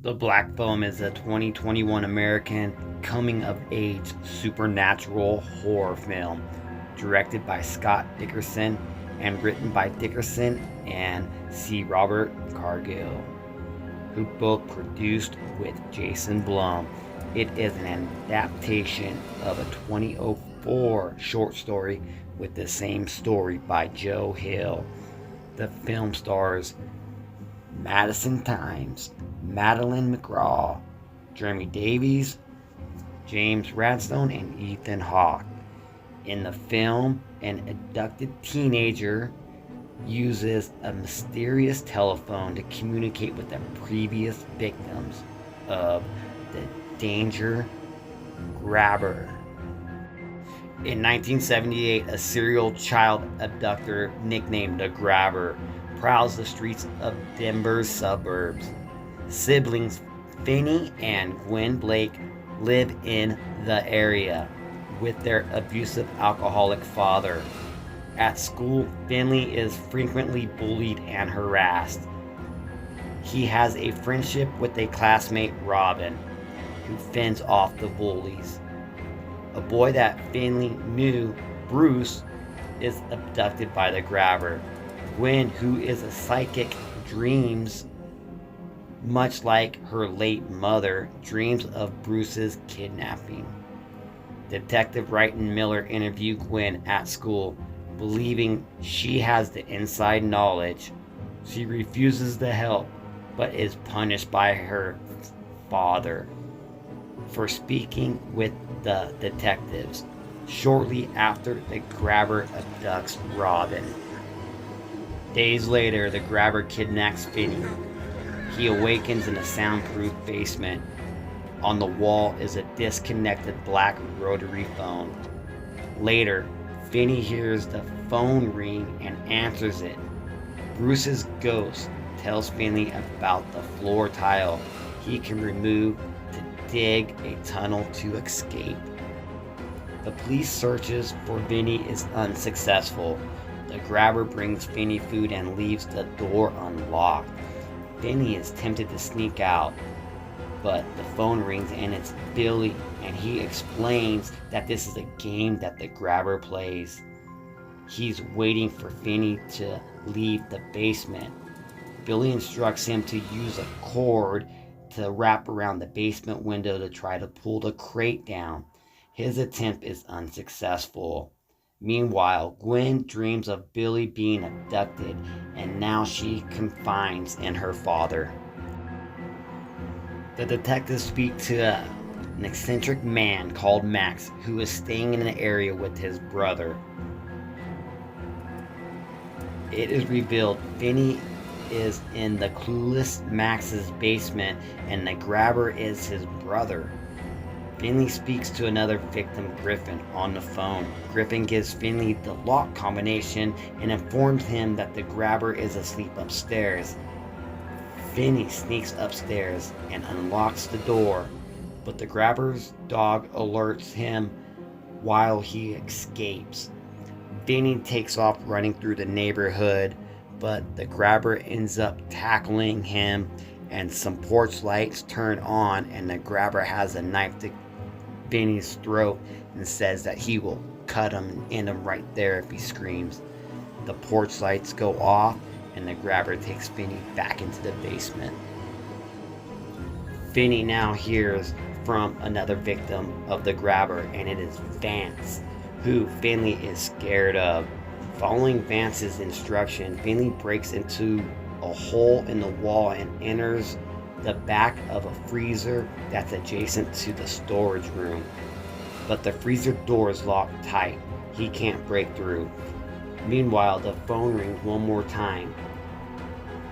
The Black Phone is a 2021 American coming-of-age supernatural horror film directed by Scott Dickerson and written by Dickerson and C. Robert Cargill, who both produced with Jason Blum. It is an adaptation of a 2004 short story with the same story by Joe Hill. The film stars Madison Times, Madeline McGraw, Jeremy Davies, James Radstone, and Ethan Hawke. In the film, an abducted teenager uses a mysterious telephone to communicate with the previous victims of the Danger Grabber. In 1978, a serial child abductor nicknamed the Grabber prowls the streets of Denver's suburbs. Siblings Finney and Gwen Blake live in the area with their abusive alcoholic father. At school, Finley is frequently bullied and harassed. He has a friendship with a classmate, Robin, who fends off the bullies. A boy that Finley knew, Bruce, is abducted by the Grabber. Gwen, who is a psychic, dreams, much like her late mother, dreams of Bruce's kidnapping. Detective Wrighton Miller interviewed Gwen at school, believing she has the inside knowledge. She refuses to help, but is punished by her father for speaking with the detectives. Shortly after, the Grabber abducts Robin. Days later, the Grabber kidnaps Finney. He awakens in a soundproof basement. On the wall is a disconnected black rotary phone. Later, Finney hears the phone ring and answers it. Bruce's ghost tells Finley about the floor tile he can remove to dig a tunnel to escape. The police searches for Finney is unsuccessful. The Grabber brings Finney food and leaves the door unlocked. Finney is tempted to sneak out, but the phone rings and it's Billy, and he explains that this is a game that the Grabber plays. He's waiting for Finney to leave the basement. Billy instructs him to use a cord to wrap around the basement window to try to pull the crate down. His attempt is unsuccessful. Meanwhile, Gwen dreams of Billy being abducted, and now she confides in her father. The detectives speak to an eccentric man called Max, who is staying in the area with his brother. It is revealed Finney is in the clueless Max's basement, and the Grabber is his brother. Finley speaks to another victim, Griffin, on the phone. Griffin gives Finley the lock combination and informs him that the Grabber is asleep upstairs. Finley sneaks upstairs and unlocks the door, but the Grabber's dog alerts him while he escapes. Finley takes off running through the neighborhood, but the Grabber ends up tackling him, and some porch lights turn on, and the Grabber has a knife to Finley's throat and says that he will cut him and end him right there if he screams. The porch lights go off, and the Grabber takes Finney back into the basement. Finney now hears from another victim of the Grabber, and it is Vance, who Finley is scared of. Following Vance's instruction, Finley breaks into a hole in the wall and enters the back of a freezer that's adjacent to the storage room. But the freezer door is locked tight. He can't break through. Meanwhile, the phone rings one more time.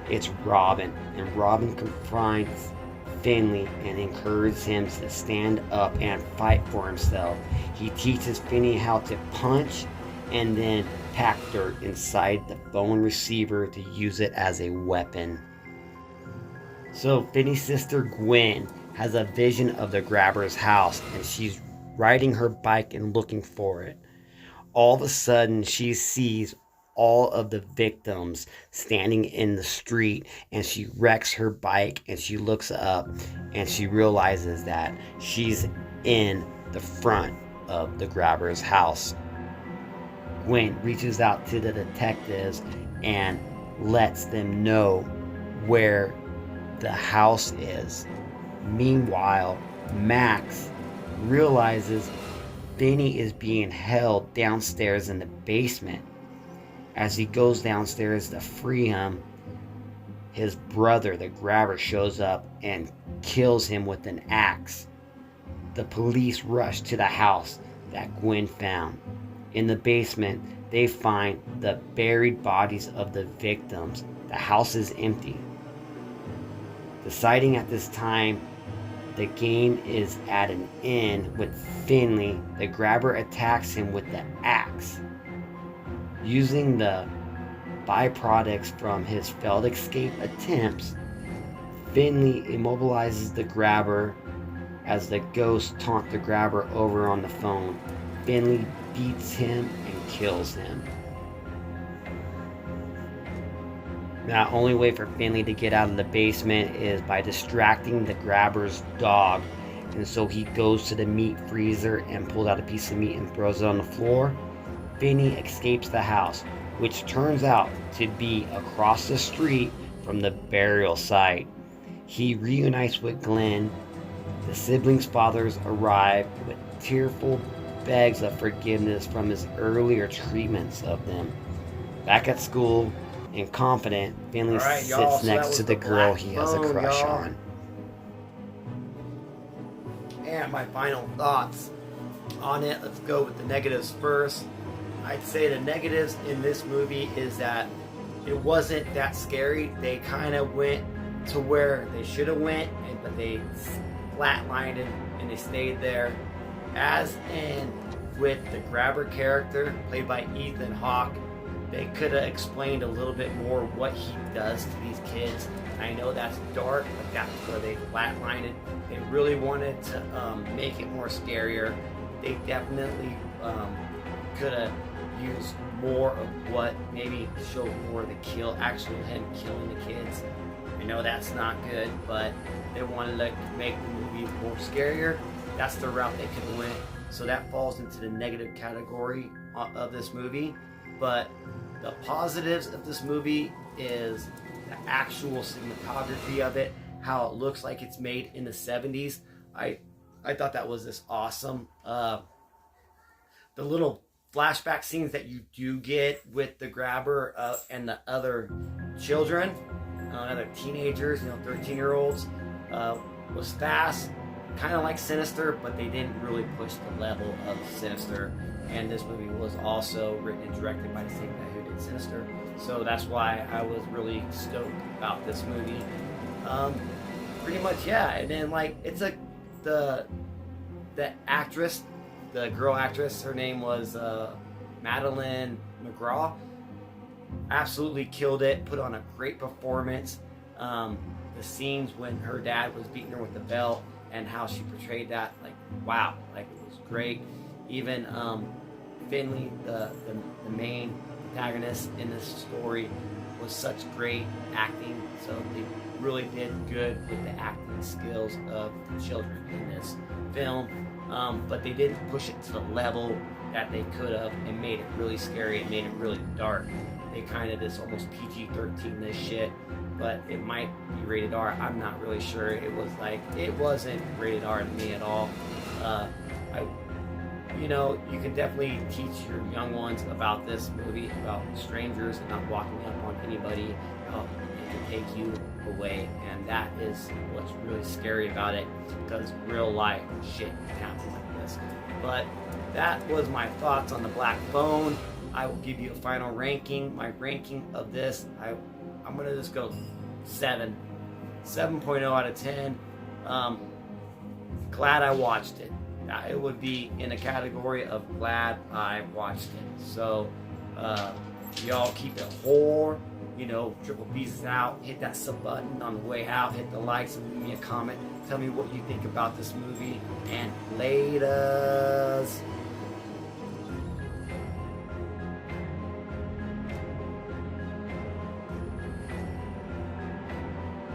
It's Robin, and Robin confronts Finley and encourages him to stand up and fight for himself. He teaches Finley how to punch and then pack dirt inside the phone receiver to use it as a weapon. So Finley's sister Gwen has a vision of the Grabber's house, and she's riding her bike and looking for it. All of a sudden, she sees all of the victims standing in the street, and she wrecks her bike and she looks up and she realizes that she's in the front of the grabber's house. Gwen reaches out to the detectives and lets them know where the house is. Meanwhile, Max realizes Vinny is being held downstairs in the basement. As he goes downstairs to free him, his brother, the grabber, shows up and kills him with an axe. The police rush to the house that Gwen found. In the basement, they find the buried bodies of the victims. The house is empty. Deciding at this time the game is at an end with Finley, the grabber attacks him with the axe. Using the byproducts from his failed escape attempts, Finley immobilizes the grabber as the ghosts taunt the grabber over on the phone. Finley beats him and kills him. The only way for Finley to get out of the basement is by distracting the grabber's dog. And so he goes to the meat freezer and pulls out a piece of meat and throws it on the floor. Finley escapes the house, which turns out to be across the street from the burial site. He reunites with Glenn. The siblings' fathers arrive with tearful begs of forgiveness from his earlier treatments of them. Back at school and confident, Finley sits next to the girl he has a crush on. And my final thoughts on it. Let's go with the negatives first. I'd say the negatives in this movie is that it wasn't that scary. They kind of went to where they should have went, but they flatlined it and they stayed there. As in with the grabber character played by Ethan Hawke, they could have explained a little bit more what he does to these kids. I know that's dark, but that's where they flatlined it. They really wanted to make it more scarier. They definitely could have used more of what maybe showed more of the kill, actually him killing the kids. I know that's not good, but they wanted to make the movie more scarier. That's the route they could have went. So that falls into the negative category of this movie. But the positives of this movie is the actual cinematography of it, how it looks like it's made in the 70s. I thought that was just awesome. The little flashback scenes that you do get with the grabber and the other children, other teenagers, 13-year-olds, was fast, kind of like Sinister, but they didn't really push the level of Sinister. And this movie was also written and directed by the same guy who did Sinister, so that's why I was really stoked about this movie. Pretty much, yeah. And then it's the actress, the girl actress, her name was Madeline McGraw. Absolutely killed it. Put on a great performance. The scenes when her dad was beating her with the belt and how she portrayed that, wow, it was great. Even Finley, the main protagonist in this story, was such great acting. So they really did good with the acting skills of the children in this film. But they didn't push it to the level that they could have and made it really scary and made it really dark. They kind of just almost PG-13 this shit, but it might be rated R. I'm not really sure. It wasn't rated R to me at all. You can definitely teach your young ones about this movie, about strangers and not walking up on anybody. It can take you away, and that is what's really scary about it, because real life shit happens like this. But that was my thoughts on The Black Phone. I will give you a final ranking. My ranking of this, I'm gonna just go 7.0 out of 10. Glad I watched it. It would be in the category of glad I watched it. So y'all keep it whore. Triple B's is out. Hit that sub button on the way out. Hit the likes and leave me a comment. Tell me what you think about this movie. And laters.